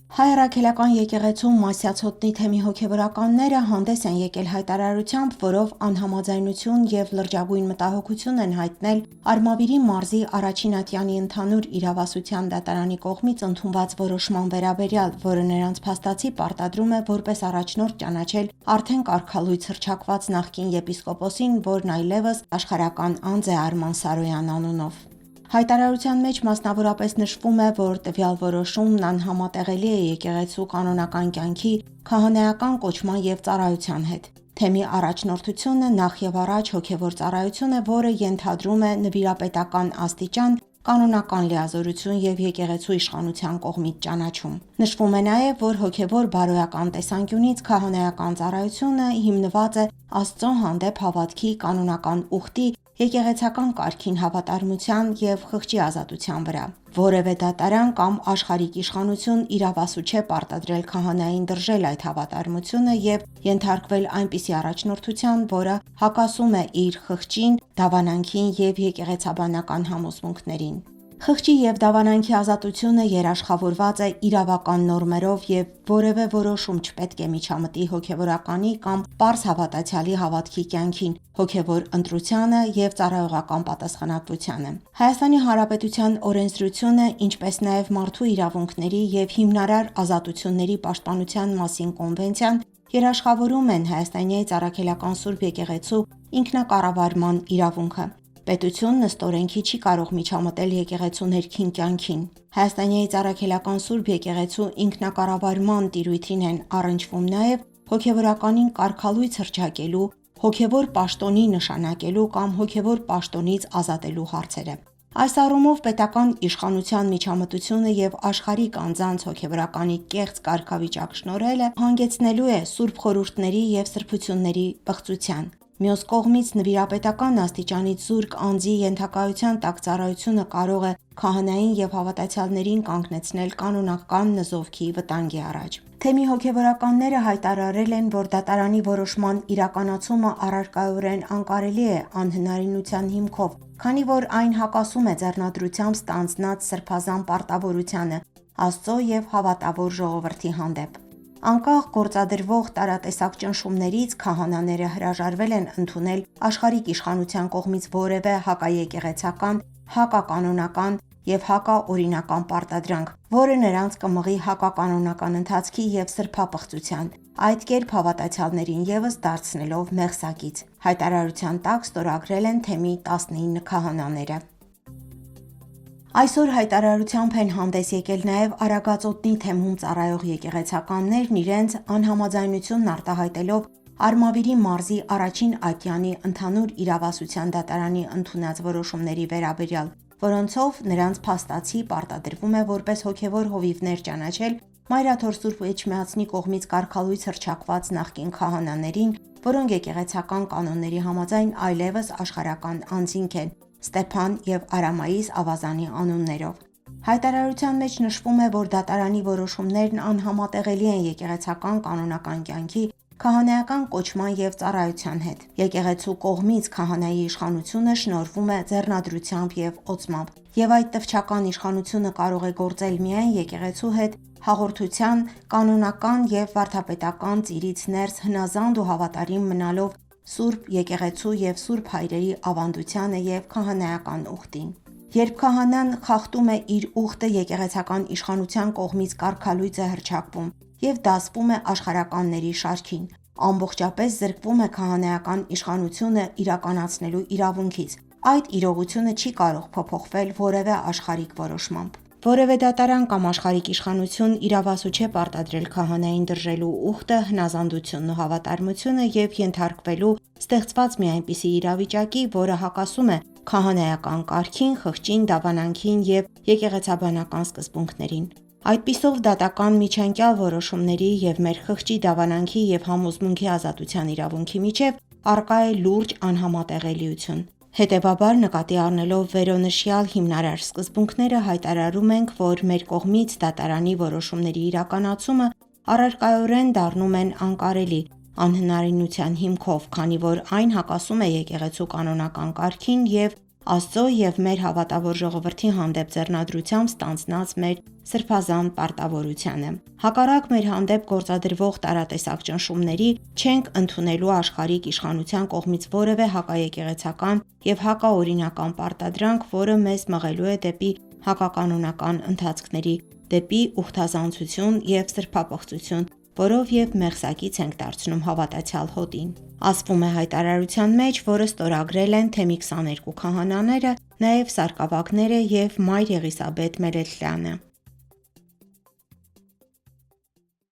Հայ առաքելական եկեղեցու Մասյացոտնի թեմի հոգևորականները հանդես են եկել հայտարարությամբ, որով անհամաձայնություն և լրջագույն մտահոգություն են հայտնել Արմավիրի մարզի առաջին ատյանի ընդհանուր իրավասության դատարանի կողմից ընդունված որոշման վերաբերյալ, որը նրանց փաստացի պարտադրում է որպես առաջնորդ ճանաչել արդեն կարգալույծ հռչակված նախկին եպիսկոպոսին, որն այլևս աշխարհական անձ է Արման Սարոյան անունով։ Հայտարարության մեջ մասնավորապես նշվում է, որ տվյալ որոշումն անհամատեղելի է եկեղեցու կանոնական կյանքի, քահանայական կոչման և ծառայության հետ։ Թեմի առաջնորդությունը նախ և առաջ հոգևոր ծառայություն է, որը ենթադրում է նվիրապետական աստիճան, կանոնական լիազորություն և եկեղեցու իշխանության կողմից ճանաչում։ Նշվում է նաև, որ հոգևոր բարոյական տեսանկյունից քահանայական ծառայությունը հիմնված է Աստծո հանդեպ հավատքի կանոնական ուխտի, եկեղեցական կարգին հավատարմության և խղճի ազատության վրա։ Որևէ դատարան կամ աշխարհիկ իշխանություն իրավասու չէ պարտադրել քահանային դրժել այդ հավատարմությունը և ենթարկվել այնպիսի առաջնորդության, որը հակասում է իր խղճին, դավանանքին և եկեղեցաբանական համոզմունքներին։ Խղճի և դավանանքի ազատությունը երաշխավորված է իրավական նորմերով և որևէ որոշում չպետք է միջամտի հոգևորականի կամ պարզ հավատացյալի հավատքի կյանքին, հոգևոր ընտրությանը և ծառայողական պատասխանատվությանը։ Հայաստանի Հանրապետության օրենսդրությունը, ինչպես նաև Մարդու իրավունքների և հիմնարար ազատությունների պաշտպանության մասին կոնվենցիան երաշխավորում են Հայաստանյաց Առաքելական Սուրբ Եկեղեցու ինքնակառավարման իրավունքը։ Պետությունն ըստ օրենքի չի կարող միջամտել եկեղեցու ներքին կյանքին։ Հայաստանյաց Առաքելական Սուրբ Եկեղեցու ինքնակառավարման տիրույթին են առնչվում նաև հոգևորականին կարգալույծ հռչակելու, հոգևոր պաշտոնի նշանակելու կամ հոգևոր պաշտոնից ազատելու հարցերը։ Այս առումով պետական իշխանության միջամտությունը և աշխարհիկ անձանց հոգևորականի կեղծ կարգավիճակ շնորհելը հանգեցնելու է սուրբ խորհուրդների և սրբությունների պղծության։ Մյուս կողմից նվիրապետական աստիճանից զուրկ անձի ենթակայության տակ ծառայությունը կարող է քահանային և հավատացյալներին կանգնեցնել կանոնական նզովքի վտանգի առաջ։ Թեմի հոգևորականները հայտարարել են, որ դատարանի որոշման իրականացումը առարկայորեն անկարելի է անհնարինության հիմքով, քանի որ այն հակասում է ձեռնադրությամբ ստանձնած սրբազան պարտավորությանը Աստծո և հավատավոր ժողովրդի հանդեպ։ Անկախ գործադրվող տարատեսակ ճնշումներից քահանաները հրաժարվել են ընդունել աշխարհիկ իշխանության կողմից որևէ հակաեկեղեցական, հակականոնական և հակաօրինական պարտադրանք, որը նրանց կմղի հակականոնական ընթացքի և սրբապղծության, այդ կերպ հավատացյալներին ևս դարձնելով մեղսակից։ Հայտարարության տակ ստորագրել են թեմի 19 քահանաները։ Այսօր հայտարարությամբ են հանդես եկել նաև Արագածոտնի թեմում ծառայող եկեղեցականներն իրենց անհամաձայնությունն արտահայտելով Արմավիրի մարզի առաջին ատյանի ընդհանուր իրավասության դատարանի ընդունած որոշումների վերաբերյալ, որոնցով նրանց փաստացի պարտադրվում է որպես հոգևոր հովիվներ ճանաչել Մայրաթոր Սուրբ Էջմիածնի կողմից կարգալույծ հռչակված նախկին քահանաներին, որոնք եկեղեցական կանոնների համաձայն այլևս աշխարհական անձինք են՝ Ստեփան և Արամայիս Ավազանի անուններով։ Հայտարարության մեջ նշվում է, որ դատարանի որոշումներն անհամատեղելի են եկեղեցական կանոնական կյանքի, քահանայական կոչման և ծառայության հետ։ Եկեղեցու կողմից քահանայի իշխանությունը շնորհվում է ձեռնադրությամբ և օծմամբ, և այդ տվչական իշխանությունը կարող է գործել միայն եկեղեցու հետ հաղորդության, կանոնական և վարդապետական ծիրից ներս հնազանդ ու հավատարիմ մնալով Սուրբ Եկեղեցու և Սուրբ Հայրերի ավանդությանը և քահանայական ուխտին։ Երբ քահանան խախտում է իր ուխտը, եկեղեցական իշխանության կողմից կարգալույծ է հռչակվում և դասվում է աշխարհականների շարքին, ամբողջապես զրկվում է քահանայական իշխանությունը իրականացնելու իրավունքից։ Այդ իրողությունը չի կարող փոփոխվել որևէ աշխարհիկ որոշմամբ։ Որևէ դատարան կամ աշխարհիկ իշխանություն իրավասու չէ պարտադրել քահանային դրժելու ուխտը, հնազանդությունն ու հավատարմությունը և ենթարկվելու ստեղծված մի այնպիսի իրավիճակի, որը հակասում է քահանայական կարգին, խղճին, դավանանքին և եկեղեցաբանական սկզբունքներին։ Այդպիսով դատական միջանկյալ որոշումների և մեր խղճի, դավանանքի և համոզմունքի ազատության իրավունքի միջև առկա է լուրջ անհամատեղելիություն։ Հետևաբար, նկատի առնելով վերոնշյալ հիմնարար սկզբունքները, հայտարարում ենք, որ մեր կողմից դատարանի որոշումների իրականացումը առարկայորեն դառնում են անկարելի անհնարինության հիմքով, քանի որ այն հակասում է եկեղեցու կանոնական կարգին և Աստծո եւ մեր հավատավոր ժողովրդի հանդեպ ձեռնադրությամբ ստանձնած մեր սրբազան պարտավորությանը։ Հակառակ մեր հանդեպ գործադրվող տարատեսակ ճնշումների չենք ընդունելու աշխարհիկ իշխանության կողմից որևէ հակաեկեղեցական եւ հակաօրինական պարտադրանք, որը մեզ մղելու է դեպի հակականոնական ընթացքների, դեպի ուխտազանցություն եւ սրբապղծություն, որով եւ մեղսակից ենք դարձնում հավատացյալ հոտին։ Ասվում է հայտարարության մեջ, որը ստորագրել են թեմի 22 քահանաները, նաև սարկավագները եւ Մայր Եղիսաբեթ Մելեթլյանը։